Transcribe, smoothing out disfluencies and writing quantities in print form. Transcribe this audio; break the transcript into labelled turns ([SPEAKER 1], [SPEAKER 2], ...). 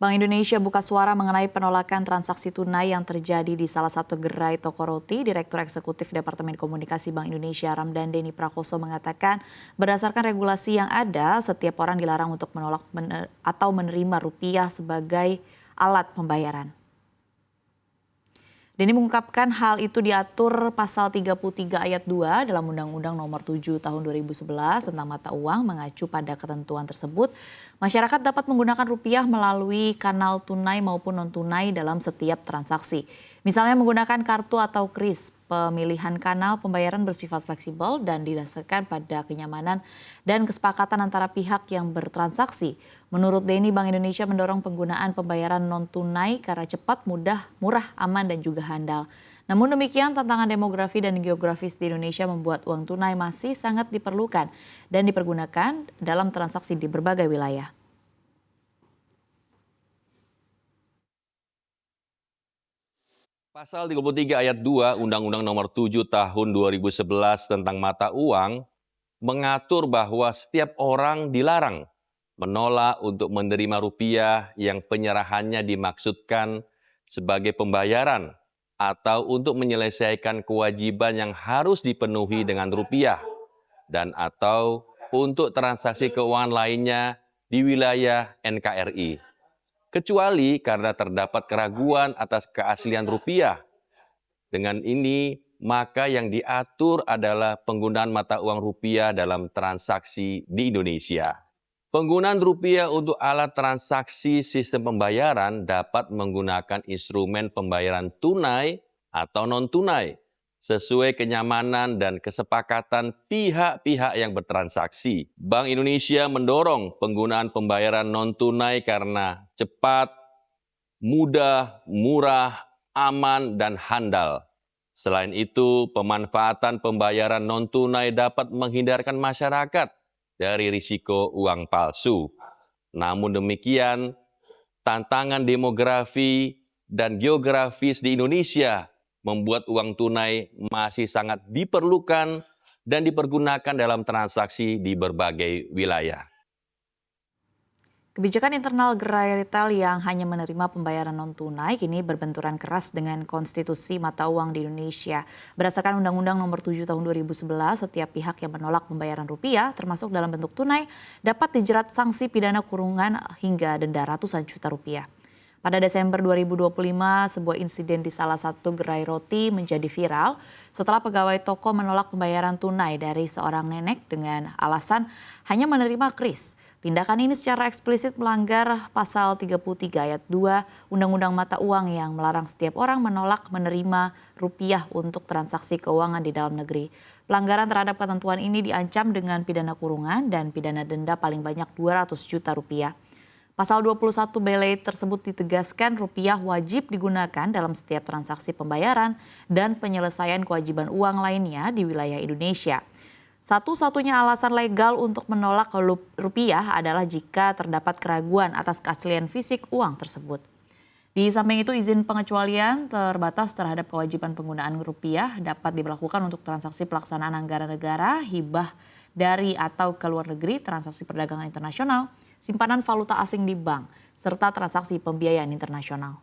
[SPEAKER 1] Bank Indonesia buka suara mengenai penolakan transaksi tunai yang terjadi di salah satu gerai toko roti. Direktur Eksekutif Departemen Komunikasi Bank Indonesia Ramdan-Denny Prakoso mengatakan berdasarkan regulasi yang ada, setiap orang dilarang untuk menolak atau menerima rupiah sebagai alat pembayaran. Denny mengungkapkan hal itu diatur pasal 33 ayat 2 dalam Undang-Undang Nomor 7 Tahun 2011 tentang mata uang. Mengacu pada ketentuan tersebut, masyarakat dapat menggunakan rupiah melalui kanal tunai maupun non-tunai dalam setiap transaksi. Misalnya menggunakan kartu atau kris. Pemilihan kanal pembayaran bersifat fleksibel dan didasarkan pada kenyamanan dan kesepakatan antara pihak yang bertransaksi. Menurut Denny, Bank Indonesia mendorong penggunaan pembayaran non-tunai karena cepat, mudah, murah, aman, dan juga handal. Namun demikian, tantangan demografi dan geografis di Indonesia membuat uang tunai masih sangat diperlukan dan dipergunakan dalam transaksi di berbagai wilayah.
[SPEAKER 2] Pasal 33 ayat 2 Undang-Undang Nomor 7 Tahun 2011 tentang mata uang mengatur bahwa setiap orang dilarang menolak untuk menerima rupiah yang penyerahannya dimaksudkan sebagai pembayaran atau untuk menyelesaikan kewajiban yang harus dipenuhi dengan rupiah dan atau untuk transaksi keuangan lainnya di wilayah NKRI. Kecuali karena terdapat keraguan atas keaslian rupiah. Dengan ini, maka yang diatur adalah penggunaan mata uang rupiah dalam transaksi di Indonesia. Penggunaan rupiah untuk alat transaksi sistem pembayaran dapat menggunakan instrumen pembayaran tunai atau non-tunai, sesuai kenyamanan dan kesepakatan pihak-pihak yang bertransaksi. Bank Indonesia mendorong penggunaan pembayaran non-tunai karena cepat, mudah, murah, aman, dan handal. Selain itu, pemanfaatan pembayaran non-tunai dapat menghindarkan masyarakat dari risiko uang palsu. Namun demikian, tantangan demografi dan geografis di Indonesia membuat uang tunai masih sangat diperlukan dan dipergunakan dalam transaksi di berbagai wilayah.
[SPEAKER 1] Kebijakan internal gerai retail yang hanya menerima pembayaran non-tunai kini berbenturan keras dengan konstitusi mata uang di Indonesia. Berdasarkan Undang-Undang Nomor 7 Tahun 2011, setiap pihak yang menolak pembayaran rupiah, termasuk dalam bentuk tunai, dapat dijerat sanksi pidana kurungan hingga denda ratusan juta rupiah. Pada Desember 2025, sebuah insiden di salah satu gerai roti menjadi viral setelah pegawai toko menolak pembayaran tunai dari seorang nenek dengan alasan hanya menerima kris. Tindakan ini secara eksplisit melanggar pasal 33 ayat 2 Undang-Undang Mata Uang yang melarang setiap orang menolak menerima rupiah untuk transaksi keuangan di dalam negeri. Pelanggaran terhadap ketentuan ini diancam dengan pidana kurungan dan pidana denda paling banyak 200 juta rupiah. Pasal 21 BLE tersebut ditegaskan rupiah wajib digunakan dalam setiap transaksi pembayaran dan penyelesaian kewajiban uang lainnya di wilayah Indonesia. Satu-satunya alasan legal untuk menolak rupiah adalah jika terdapat keraguan atas keaslian fisik uang tersebut. Di samping itu, izin pengecualian terbatas terhadap kewajiban penggunaan rupiah dapat diberlakukan untuk transaksi pelaksanaan anggaran negara, hibah dari atau ke luar negeri, transaksi perdagangan internasional, simpanan valuta asing di bank, serta transaksi pembiayaan internasional.